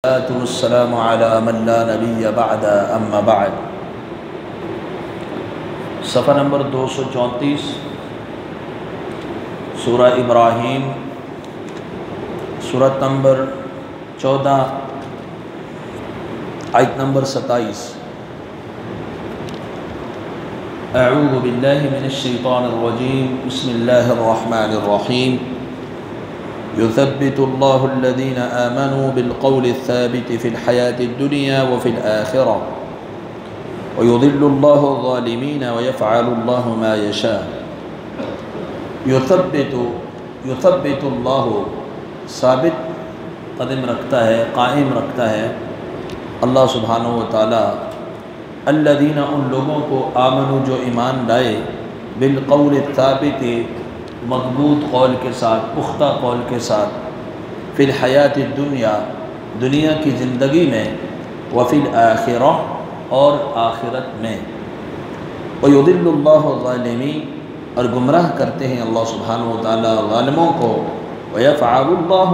والسلام على من لا نبی بعد اما بعد۔ صفحہ نمبر 234 سورہ ابراہیم، سورۃ نمبر 14 آیت نمبر 27۔ اعوذ باللہ من الشیطان الرجیم، بسم اللہ الرحمن الرحیم۔ يثبت الله الذين آمنوا بالقول الثابت في الحياة الدنيا وفي الآخرة ويضل الله الظالمين ويفعل الله ما يشاء۔ يثبت اللہ، ثابت قدم رکھتا ہے، قائم رکھتا ہے اللہ سبحانہ و تعالی الذین، ان لوگوں کو، آمنوا جو ایمان لائے، بالقول الثابت مضبوط قول کے ساتھ، پختہ قول کے ساتھ، فی الحیات الدنیا دنیا کی زندگی میں، وفی الآخرہ اور آخرت میں، ویضل اللہ الظالمین اور گمراہ کرتے ہیں اللہ سبحانہ و تعالی ظالموں کو، ویفعل اللہ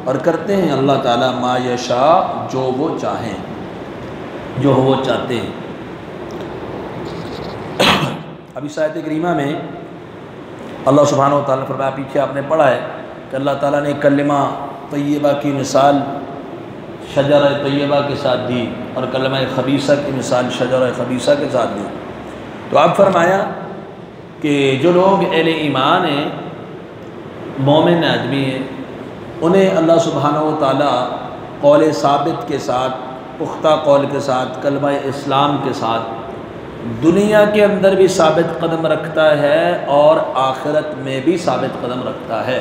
اور کرتے ہیں اللہ تعالی ما یشاء جو وہ چاہیں، جو وہ چاہتے ہیں۔ ابھی آیت کریمہ میں اللہ سبحانہ و تعالیٰ فرمایا، پیچھے آپ نے پڑھا ہے کہ اللہ تعالیٰ نے کلمہ طیبہ کی مثال شجرہ طیبہ کے ساتھ دی اور کلمہ خبیثہ کی مثال شجرہ خبیثہ کے ساتھ دی۔ تو آپ فرمایا کہ جو لوگ اہل ایمان ہیں، مومن آدمی ہیں، انہیں اللہ سبحانہ و تعالیٰ قول ثابت کے ساتھ، پختہ قول کے ساتھ، کلمہ اسلام کے ساتھ دنیا کے اندر بھی ثابت قدم رکھتا ہے اور آخرت میں بھی ثابت قدم رکھتا ہے۔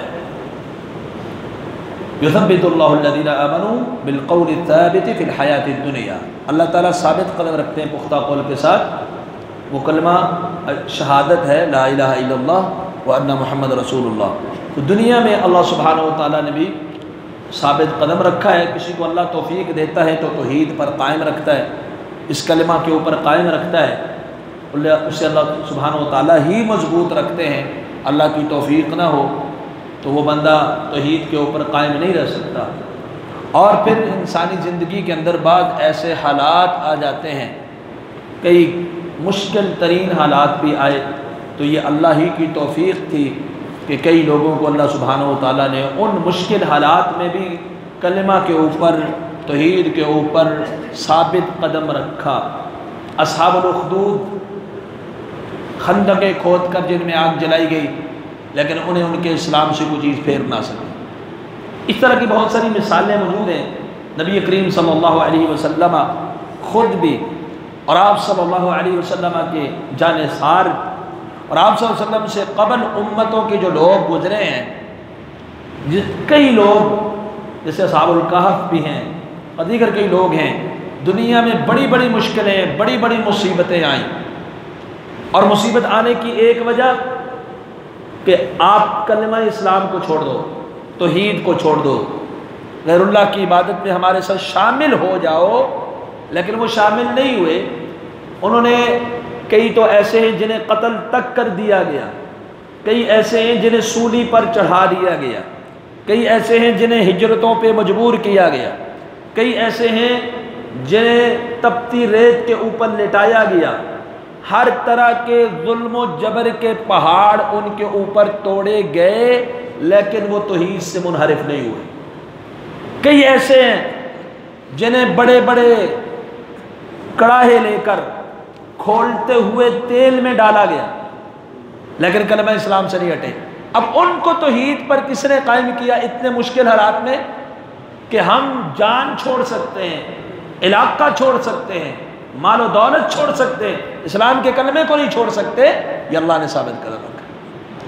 یثبت اللہ الذین آمنوا بالقول الثابت فی الحیات الدنیا، اللہ تعالیٰ ثابت قدم رکھتے ہیں پختہ قول کے ساتھ، وہ کلمہ شہادت ہے لا الہ الا اللہ وان محمد رسول اللہ۔ تو دنیا میں اللہ سبحانہ و تعالیٰ نے بھی ثابت قدم رکھا ہے، کسی کو اللہ توفیق دیتا ہے تو توحید پر قائم رکھتا ہے، اس کلمہ کے اوپر قائم رکھتا ہے، اسے اللہ سبحانہ و تعالیٰ ہی مضبوط رکھتے ہیں۔ اللہ کی توفیق نہ ہو تو وہ بندہ توحید کے اوپر قائم نہیں رہ سکتا۔ اور پھر انسانی زندگی کے اندر بعض ایسے حالات آ جاتے ہیں، کئی مشکل ترین حالات بھی آئے، تو یہ اللہ ہی کی توفیق تھی کہ کئی لوگوں کو اللہ سبحانہ و تعالیٰ نے ان مشکل حالات میں بھی کلمہ کے اوپر، توحید کے اوپر ثابت قدم رکھا۔ اصحاب الاخدود، خندقیں کھود کر جن میں آگ جلائی گئی، لیکن انہیں ان کے اسلام سے کوئی چیز پھیر نہ سکی۔ اس طرح کی بہت ساری مثالیں موجود ہیں۔ نبی کریم صلی اللہ علیہ وسلم خود بھی، اور آپ صلی اللہ علیہ وسلم کے جانثار، اور آپ صلی اللہ علیہ وسلم سے قبل امتوں کے جو لوگ گزرے ہیں، کئی لوگ جیسے اصحاب الکہف بھی ہیں اور دیگر کئی لوگ ہیں، دنیا میں بڑی بڑی مشکلیں، بڑی بڑی مصیبتیں آئیں، اور مصیبت آنے کی ایک وجہ کہ آپ کلمہ اسلام کو چھوڑ دو، توحید کو چھوڑ دو، غیر اللہ کی عبادت میں ہمارے ساتھ شامل ہو جاؤ، لیکن وہ شامل نہیں ہوئے۔ انہوں نے، کئی تو ایسے ہیں جنہیں قتل تک کر دیا گیا، کئی ایسے ہیں جنہیں سولی پر چڑھا دیا گیا، کئی ایسے ہیں جنہیں ہجرتوں پہ مجبور کیا گیا، کئی ایسے ہیں جنہیں تپتی ریت کے اوپر لٹایا گیا، ہر طرح کے ظلم و جبر کے پہاڑ ان کے اوپر توڑے گئے، لیکن وہ توحید سے منحرف نہیں ہوئے۔ کئی ایسے ہیں جنہیں بڑے بڑے کڑاہے لے کر کھولتے ہوئے تیل میں ڈالا گیا، لیکن کلمہ اسلام سے نہیں ہٹے۔ اب ان کو توحید پر کس نے قائم کیا اتنے مشکل حالات میں کہ ہم جان چھوڑ سکتے ہیں، علاقہ چھوڑ سکتے ہیں، مال و دولت چھوڑ سکتے ہیں، اسلام کے کلمے کو نہیں چھوڑ سکتے، یہ اللہ نے ثابت قدم رکھا۔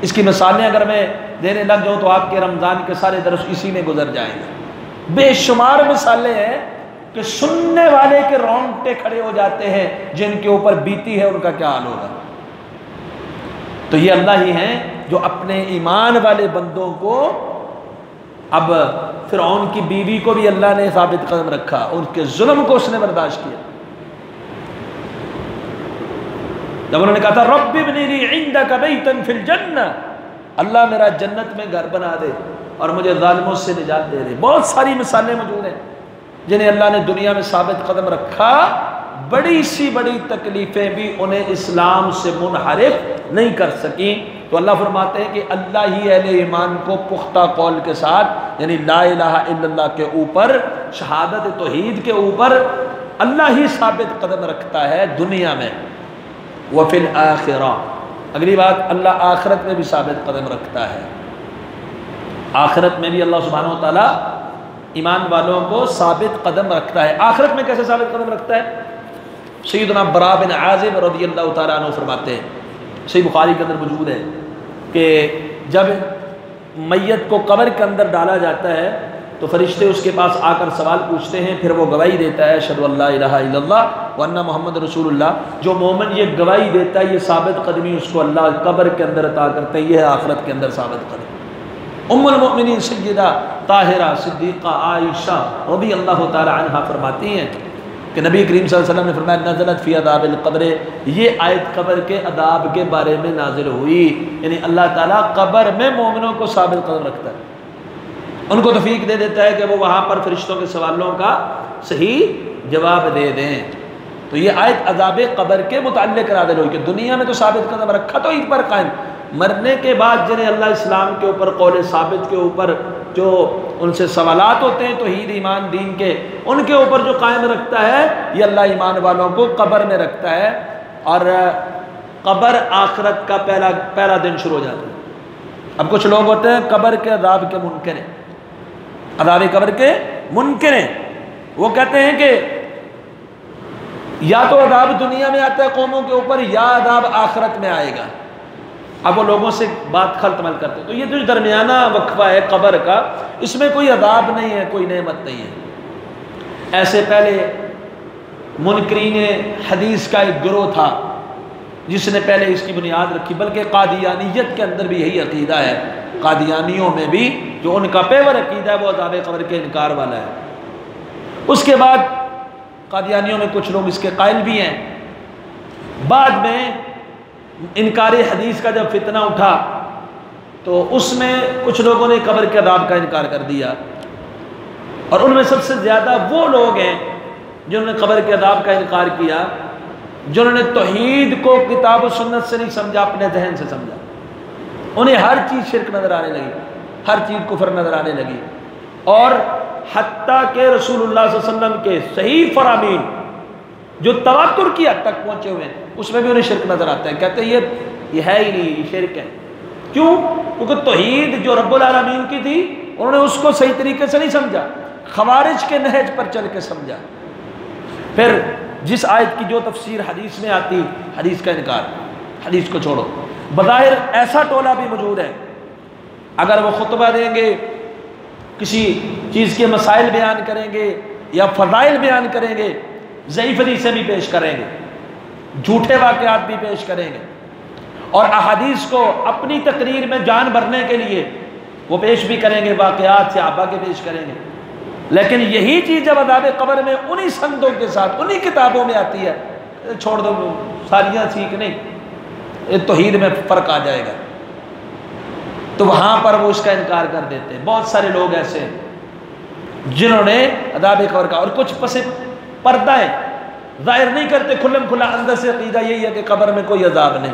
اس کی مثالیں اگر میں دینے لگ جاؤں تو آپ کے رمضان کے سارے درس اسی میں گزر جائیں گے۔ بے شمار مثالیں ہیں کہ سننے والے کے رونگٹے کھڑے ہو جاتے ہیں، جن کے اوپر بیتی ہے ان کا کیا حال ہوگا۔ تو یہ اللہ ہی ہیں جو اپنے ایمان والے بندوں کو، اب فرعون کی بیوی کو بھی اللہ نے ثابت قدم رکھا، ان کے ظلم کو اس نے برداشت کیا۔ جب انہوں نے کہا تھا رب ابنی لی عندک بیتا فی الجنہ، اللہ میرا جنت میں گھر بنا دے اور مجھے ظالموں سے نجات دے دے۔ بہت ساری مثالیں موجود ہیں۔ جنہیں اللہ نے دنیا میں ثابت قدم رکھا، بڑی سی بڑی تکلیفیں بھی انہیں اسلام سے منحرف نہیں کر سکیں۔ تو اللہ فرماتے ہیں کہ اللہ ہی اہل ایمان کو پختہ قول کے ساتھ، یعنی لا الہ الا اللہ کے اوپر، شہادت توحید کے اوپر اللہ ہی ثابت قدم رکھتا ہے دنیا میں۔ وفی الآخرہ، اگلی بات، اللہ آخرت میں بھی ثابت قدم رکھتا ہے۔ آخرت میں بھی اللہ سبحانہ وتعالیٰ ایمان والوں کو ثابت قدم رکھتا ہے۔ آخرت میں کیسے ثابت قدم رکھتا ہے؟ سیدنا برا بن عازب رضی اللہ تعالیٰ عنہ فرماتے ہیں، صحیح بخاری کے اندر موجود ہے، کہ جب میت کو قبر کے اندر ڈالا جاتا ہے تو فرشتے اس کے پاس آ کر سوال پوچھتے ہیں، پھر وہ گواہی دیتا ہے اشہد ان لا الہ الا اللہ وان محمد رسول اللہ۔ جو مومن یہ گواہی دیتا ہے، یہ ثابت قدمی اس کو اللہ قبر کے اندر عطا کرتے ہیں، یہ ہے آخرت کے اندر ثابت قدمی۔ ام المؤمنین سیدہ طاہرہ صدیقہ عائشہ رضی اللہ تعالی عنہا فرماتی ہیں کہ نبی کریم صلی اللہ علیہ وسلم نے فرمایا نزلت فی عذاب القبر، یہ آیت قبر کے عذاب کے بارے میں نازل ہوئی، یعنی اللہ تعالیٰ قبر میں مومنوں کو ثابت قدم رکھتا ہے، ان کو توفیق دے دیتا ہے کہ وہ وہاں پر فرشتوں کے سوالوں کا صحیح جواب دے دیں۔ تو یہ آیت عذاب قبر کے متعلق نازل ہوئی کہ دنیا میں تو ثابت قدم رکھا تو عید پر قائم، مرنے کے بعد جنہیں اللہ اسلام کے اوپر قول ثابت کے اوپر جو ان سے سوالات ہوتے ہیں توحید ایمان دین کے، ان کے اوپر جو قائم رکھتا ہے، یہ اللہ ایمان والوں کو قبر میں رکھتا ہے، اور قبر آخرت کا پہلا دن شروع ہو جاتا ہے۔ اب کچھ لوگ ہوتے ہیں قبر کے عذاب کے منکر ہیں، عذاب قبر کے منکر ہیں، وہ کہتے ہیں کہ یا تو عذاب دنیا میں آتا ہے قوموں کے اوپر، یا عذاب آخرت میں آئے گا۔ اب وہ لوگوں سے بات خلط مل کرتے ہیں، تو یہ جو درمیانہ وقفہ ہے قبر کا، اس میں کوئی عذاب نہیں ہے، کوئی نعمت نہیں ہے۔ ایسے پہلے منکرین حدیث کا ایک گروہ تھا جس نے پہلے اس کی بنیاد رکھی، بلکہ قادیانیت کے اندر بھی یہی عقیدہ ہے، قادیانیوں میں بھی جو ان کا پیور عقیدہ ہے وہ عذاب قبر کے انکار والا ہے۔ اس کے بعد قادیانیوں میں کچھ لوگ اس کے قائل بھی ہیں۔ بعد میں انکار حدیث کا جب فتنہ اٹھا تو اس میں کچھ لوگوں نے قبر کے عذاب کا انکار کر دیا، اور ان میں سب سے زیادہ وہ لوگ ہیں جنہوں نے قبر کے عذاب کا انکار کیا، جنہوں نے توحید کو کتاب و سنت سے نہیں سمجھا، اپنے ذہن سے سمجھا۔ انہیں ہر چیز شرک نظر آنے لگی، ہر چیز کفر نظر آنے لگی، اور حتیٰ کہ رسول اللہ صلی اللہ علیہ وسلم کے صحیح فرامین جو تواتر کی حد تک پہنچے ہوئے ہیں، اس میں بھی انہیں شرک نظر آتا ہے، کہتے ہیں یہ ہے ہی نہیں، یہ شرک ہے۔ کیوں؟ کیونکہ توحید جو رب العالمین کی تھی انہوں نے اس کو صحیح طریقے سے نہیں سمجھا، خوارج کے نہج پر چل کے سمجھا۔ پھر جس آیت کی جو تفسیر حدیث میں آتی، حدیث کا انکار، حدیث کو چھوڑو۔ بظاہر ایسا ٹولہ بھی موجود ہے، اگر وہ خطبہ دیں گے، کسی چیز کے مسائل بیان کریں گے یا فضائل بیان کریں گے، ضعیف حدیثیں بھی پیش کریں گے، جھوٹے واقعات بھی پیش کریں گے، اور احادیث کو اپنی تقریر میں جان بھرنے کے لیے وہ پیش بھی کریں گے، واقعات صحابہ کے پیش کریں گے۔ لیکن یہی چیز جب عذاب قبر میں انہی سندوں کے ساتھ انہی کتابوں میں آتی ہے، چھوڑ دو، ساریاں سیکھ نہیں، توحید میں فرق آ جائے گا، تو وہاں پر وہ اس کا انکار کر دیتے ہیں۔ بہت سارے لوگ ایسے ہیں جنہوں نے عذاب قبر کا، اور کچھ پس پردہ ہے، ظاہر نہیں کرتے، کھلم کھلا اندر سے عقیدہ یہی ہے کہ قبر میں کوئی عذاب نہیں،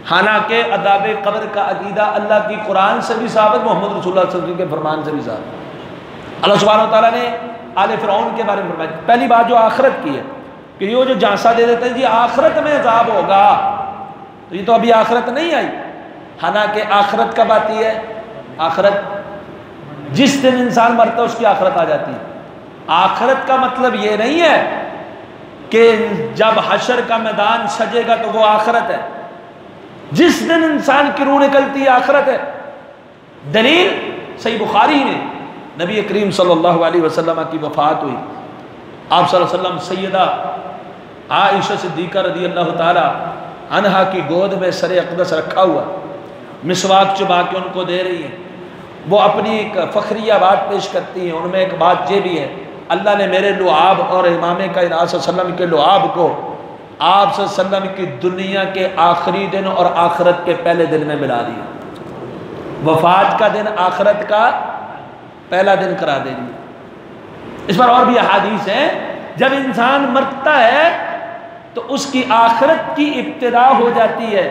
حالانکہ عذاب قبر کا عقیدہ اللہ کی قرآن سے بھی ثابت، محمد رسول اللہ صلی اللہ علیہ وسلم کے فرمان سے بھی ثابت۔ اللہ سبحانہ وتعالیٰ نے آل فرعون کے بارے میں فرمایا، پہلی بات جو آخرت کی ہے کہ یہ جو جھانسا دے دیتے ہیں جی آخرت میں عذاب ہوگا، تو یہ تو ابھی آخرت نہیں آئی، حالانکہ آخرت کب آتی ہے؟ آخرت جس دن انسان مرتا ہے اس کی آخرت آ جاتی ہے۔ آخرت کا مطلب یہ نہیں ہے کہ جب حشر کا میدان سجے گا تو وہ آخرت ہے، جس دن انسان کی روح نکلتی ہے آخرت ہے۔ دلیل صحیح بخاری میں نبی کریم صلی اللہ علیہ وسلم کی وفات ہوئی، آپ صلی اللہ علیہ وسلم سیدہ عائشہ صدیقہ رضی اللہ تعالی عنہا کی گود میں سر اقدس رکھا ہوا، مسواک چبا کے ان کو دے رہی ہیں، وہ اپنی ایک فخریہ بات پیش کرتی ہیں، ان میں ایک بات یہ بھی ہے، اللہ نے میرے لعاب اور امام کائنات صلی اللہ علیہ وسلم کے لعاب کو آپ صلی اللہ علیہ وسلم کی دنیا کے آخری دن اور آخرت کے پہلے دن میں ملا دیا، وفات کا دن آخرت کا پہلا دن قرار دے دیا۔ اس پر اور بھی احادیث ہیں. جب انسان مرتا ہے تو اس کی آخرت کی ابتدا ہو جاتی ہے،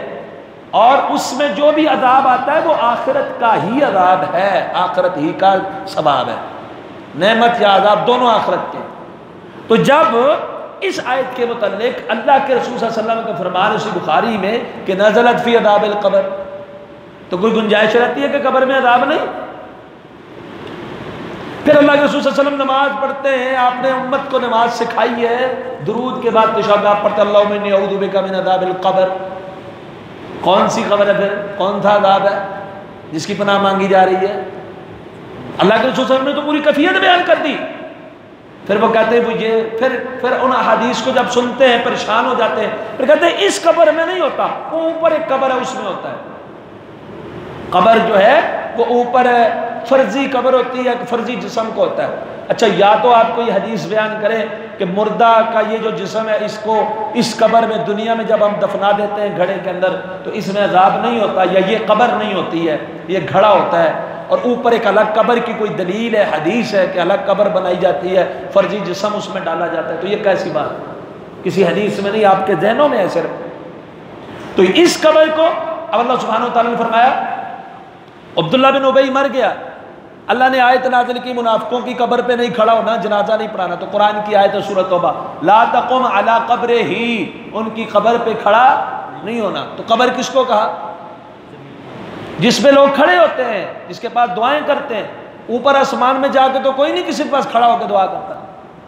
اور اس میں جو بھی عذاب آتا ہے وہ آخرت کا ہی عذاب ہے، آخرت ہی کا ثواب ہے. نعمت یا عذاب دونوں آخرت کے. تو جب اس آیت کے متعلق اللہ کے رسول صلی اللہ علیہ وسلم کا فرمان اسی بخاری میں کہ نزلت فی عذاب القبر، تو کوئی گنجائش رہتی ہے کہ قبر میں عذاب نہیں؟ پھر اللہ کے رسول صلی اللہ علیہ وسلم نماز پڑھتے ہیں، آپ نے امت کو نماز سکھائی ہے، درود کے بعد تشہد آپ پڑھتے ہیں اللہم انی اعوذ بک من عذاب القبر. کون سی قبر ہے پھر؟ کون سا عذاب ہے جس کی پناہ مانگی جا رہی ہے؟ اللہ کے رسول صلی اللہ علیہ وسلم نے تو پوری کیفیت بیان کر دی. پھر وہ کہتے ہیں یہ پھر ان حدیث کو جب سنتے ہیں پریشان ہو جاتے ہیں، پھر کہتے ہیں اس قبر میں نہیں ہوتا، وہ اوپر ایک قبر ہے اس میں ہوتا ہے. قبر جو ہے وہ اوپر ہے، فرضی قبر ہوتی ہے، فرضی جسم کو ہوتا ہے. اچھا یا تو آپ کو یہ حدیث بیان کریں کہ مردہ کا یہ جو جسم ہے اس کو اس قبر میں دنیا میں جب ہم دفنا دیتے ہیں گھڑے کے اندر تو اس میں عذاب نہیں ہوتا، یا یہ قبر نہیں ہوتی ہے، یہ گھڑا ہوتا ہے، اور اوپر ایک الگ قبر کی کوئی دلیل ہے، حدیث ہے کہ الگ قبر بنائی جاتی ہے، فرضی جسم اس میں ڈالا جاتا ہے. تو یہ کیسی بات؟ کسی حدیث میں نہیں، آپ کے ذہنوں میں ہے صرف. تو اس قبر کو اب اللہ سبحانہ وتعالیٰ نے فرمایا عبداللہ بن ابی مر گیا، اللہ نے آیت نازل کی منافقوں کی قبر پہ نہیں کھڑا ہونا، جنازہ نہیں پڑھانا. تو قرآن کی آیت ہے سورۃ توبہ، لا تقم علی قبرہ، ان کی قبر پہ کھڑا نہیں ہونا. تو قبر کس کو کہا؟ جس پہ لوگ کھڑے ہوتے ہیں، جس کے پاس دعائیں کرتے ہیں. اوپر آسمان میں جا کے تو کوئی نہیں کسی کے پاس کھڑا ہو کے دعا کرتا.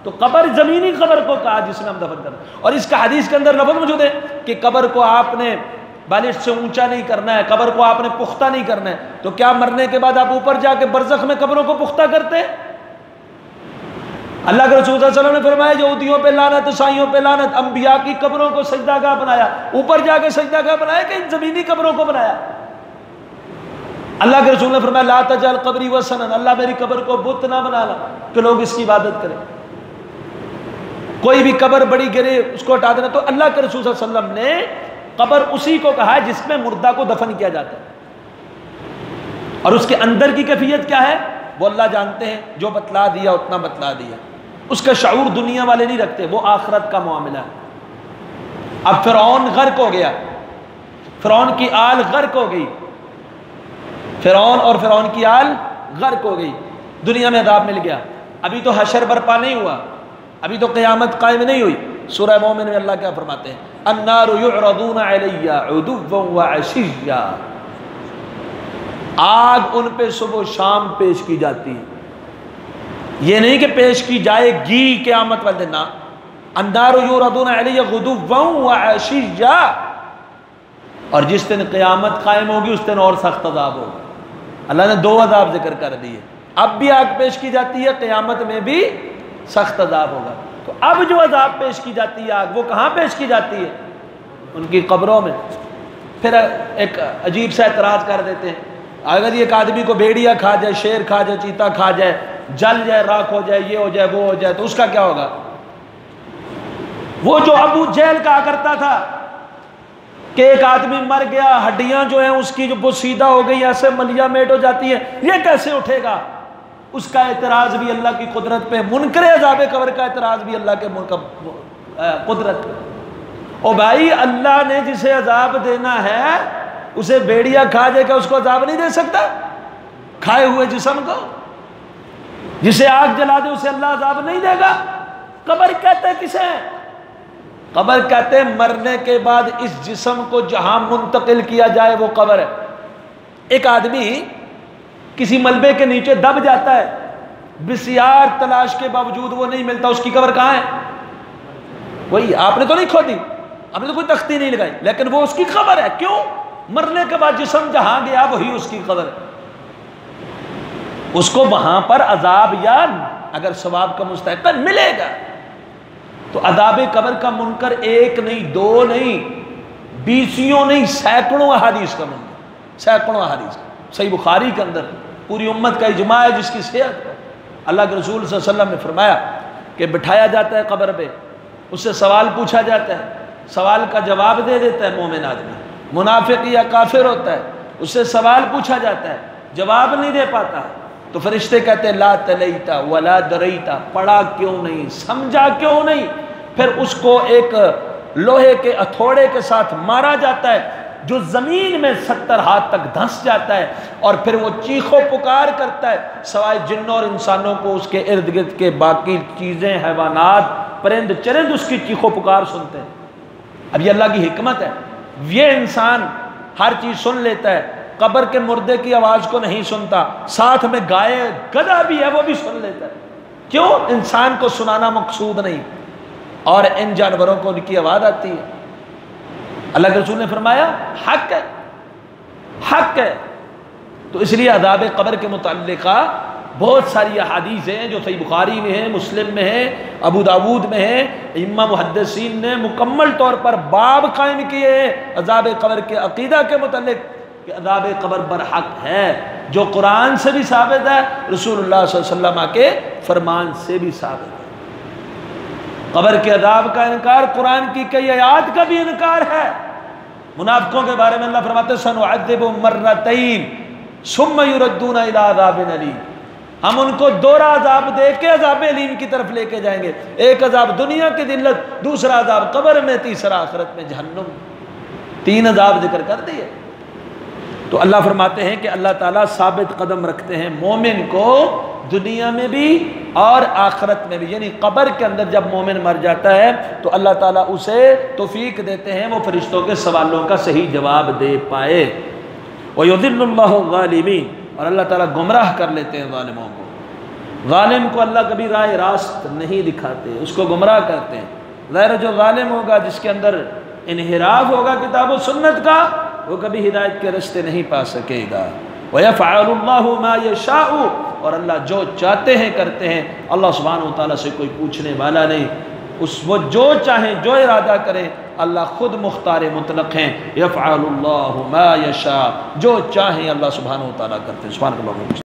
تو قبر زمینی قبر کو کہا جس میں ہم دفن کرتے ہیں. اور اس کا حدیث کے اندر لفظ موجود ہے کہ قبر کو آپ نے بالش سے اونچا نہیں کرنا ہے، قبر کو آپ نے پختہ نہیں کرنا ہے. تو کیا مرنے کے بعد آپ اوپر جا کے برزخ میں قبروں کو پختہ کرتے ہیں؟ اللہ کے رسول صلی اللہ علیہ وسلم نے فرمایا یہودیوں پہ لعنت، عیسائیوں پہ لعنت، انبیاء کی قبروں کو سجدہ گاہ بنایا، اوپر جا کے سجدہ گاہ بنایا کہ ان زمینی قبروں کو بنایا؟ اللہ کے رسول نے فرمایا لا تجعل قبری وثنا، اللہ میری قبر کو بت نہ بنانا کہ لوگ اس کی عبادت کریں. کوئی بھی قبر بڑی گرے اس کو ہٹا دینا. تو اللہ کے رسول صلی اللہ علیہ وسلم نے قبر اسی کو کہا ہے جس میں مردہ کو دفن کیا جاتا ہے، اور اس کے اندر کی کیفیت کیا ہے وہ اللہ جانتے ہیں. جو بتلا دیا اتنا بتلا دیا، اس کا شعور دنیا والے نہیں رکھتے، وہ آخرت کا معاملہ ہے. اب فرعون غرق ہو گیا، فرعون کی آل غرق ہو گئی، فرعون اور فرعون کی آل غرق ہو گئی، دنیا میں عذاب مل گیا. ابھی تو حشر برپا نہیں ہوا، ابھی تو قیامت قائم نہیں ہوئی. سورہ مومن میں اللہ کیا فرماتے ہیں؟ النار یعرضون علی غدوا وعشیا، آگ ان پہ صبح و شام پیش کی جاتی ہے. یہ نہیں کہ پیش کی جائے گی قیامت والے دن، النار یعرضون علی غدوا وعشیا، اور جس دن قیامت قائم ہوگی اس دن اور سخت عذاب ہوگا. اللہ نے دو عذاب ذکر کر دیے، اب بھی آگ پیش کی جاتی ہے، قیامت میں بھی سخت عذاب ہوگا. تو اب جو عذاب پیش کی جاتی ہے آگ، وہ کہاں پیش کی جاتی ہے؟ ان کی قبروں میں. پھر ایک عجیب سا اعتراض کر دیتے ہیں، اگر ایک آدمی کو بھیڑیا کھا جائے، شیر کھا جائے، چیتا کھا جائے، جل جائے، راکھ ہو جائے، یہ ہو جائے، وہ ہو جائے، تو اس کا کیا ہوگا؟ وہ جو ابو جہل کہا کرتا تھا کہ ایک آدمی مر گیا، ہڈیاں جو ہیں اس کی جو بسیدہ ہو گئی، ایسے ملیا میٹ ہو جاتی ہے، یہ کیسے اٹھے گا؟ اس کا اعتراض بھی اللہ کی قدرت پہ، منکر عذاب قبر کا اعتراض بھی اللہ کے قدرت پہ. او بھائی، اللہ نے جسے عذاب دینا ہے اسے بھیڑیا کھا جائے، کیا اس کو عذاب نہیں دے سکتا؟ کھائے ہوئے جسم کو جسے آگ جلا دے اسے اللہ عذاب نہیں دے گا؟ قبر کہتے کسے؟ قبر کہتے ہیں مرنے کے بعد اس جسم کو جہاں منتقل کیا جائے وہ قبر ہے. ایک آدمی کسی ملبے کے نیچے دب جاتا ہے، بسیار تلاش کے باوجود وہ نہیں ملتا، اس کی قبر کہاں ہے؟ وہی، آپ نے تو نہیں کھودی، آپ نے تو کوئی تختی نہیں لگائی، لیکن وہ اس کی قبر ہے. کیوں؟ مرنے کے بعد جسم جہاں گیا وہی اس کی قبر ہے. اس کو وہاں پر عذاب یا اگر ثواب کا مستحق ملے گا. تو عذاب قبر کا منکر ایک نہیں، دو نہیں، بیسیوں نہیں، سینکڑوں احادیث کا منکر، سینکڑوں احادیث. صحیح بخاری کے اندر پوری امت کا اجماع ہے جس کی صحت ہے. اللہ کے رسول صلی اللہ علیہ وسلم نے فرمایا کہ بٹھایا جاتا ہے قبر پہ، اس سے سوال پوچھا جاتا ہے، سوال کا جواب دے دیتا ہے مومن آدمی. منافق یا کافر ہوتا ہے، اس سے سوال پوچھا جاتا ہے، جواب نہیں دے پاتا، تو تو فرشتے کہتے ہیں لا تلیتا ولا دریتا، پڑھا کیوں نہیں، سمجھا کیوں نہیں؟ پھر اس کو ایک لوہے کے ہتھوڑے کے ساتھ مارا جاتا ہے جو زمین میں 70 ہاتھ تک دھنس جاتا ہے، اور پھر وہ چیخ و پکار کرتا ہے، سوائے جنوں اور انسانوں کو اس کے ارد گرد کے باقی چیزیں، حیوانات، پرند چرند اس کی چیخ و پکار سنتے ہیں۔ اب یہ اللہ کی حکمت ہے، یہ انسان ہر چیز سن لیتا ہے، قبر کے مردے کی آواز کو نہیں سنتا، ساتھ میں گائے گدھا بھی ہے وہ بھی سن لیتا ہے۔ کیوں؟ انسان کو سنانا مقصود نہیں، اور ان جانوروں کو ان کی آواز آتی ہے۔ اللہ کے رسول نے فرمایا حق ہے، حق ہے۔ تو اس لیے عذاب قبر کے متعلقہ بہت ساری احادیث ہیں جو صحیح بخاری میں ہیں، مسلم میں ہیں، ابو داود میں ہیں۔ ائمہ محدثین نے مکمل طور پر باب قائم کیے ہیں عذاب قبر کے عقیدہ کے متعلق کہ عذاب قبر برحق ہے، جو قرآن سے بھی ثابت ہے، رسول اللہ صلی اللہ علیہ وسلم کے فرمان سے بھی ثابت ہے۔ قبر کے عذاب کا انکار قرآن کی کئی آیات کا بھی انکار ہے۔ منافقوں کے بارے میں اللہ فرماتے ہیں سنعذبهم مرتين ثم يردون الى عذاب الیم، ہم ان کو دوہرا عذاب دے کے عذاب علیم کی طرف لے کے جائیں گے، ایک عذاب دنیا کی ذلت، دوسرا عذاب قبر میں، تیسرا آخرت میں جہنم۔ 3 عذاب ذکر کر دیے۔ تو اللہ فرماتے ہیں کہ اللہ تعالیٰ ثابت قدم رکھتے ہیں مومن کو دنیا میں بھی اور آخرت میں بھی، یعنی قبر کے اندر جب مومن مر جاتا ہے تو اللہ تعالیٰ اسے توفیق دیتے ہیں وہ فرشتوں کے سوالوں کا صحیح جواب دے پائے۔ وَيُضِلُّ اللَّهُ الظَّالِمِينَ، اور اللہ تعالیٰ گمراہ کر لیتے ہیں ظالموں کو۔ ظالم کو اللہ کبھی راہ راست نہیں دکھاتے، اس کو گمراہ کرتے ہیں۔ ظاہر جو ظالم ہوگا، جس کے اندر انحراف ہوگا کتاب و سنت کا، وہ کبھی ہدایت کے رستے نہیں پا سکے گا۔ وَيَفْعَلُ اللَّهُ مَا يَشَاءُ، اور اللہ جو چاہتے ہیں کرتے ہیں۔ اللہ سبحانہ و تعالیٰ سے کوئی پوچھنے والا نہیں، وہ جو چاہیں جو ارادہ کریں، اللہ خود مختار مطلق ہیں۔ يَفْعَلُ اللَّهُ مَا يَشَاءُ، جو چاہیں اللہ سبحانہ و تعالیٰ کرتے ہیں۔ سبحان اللہ۔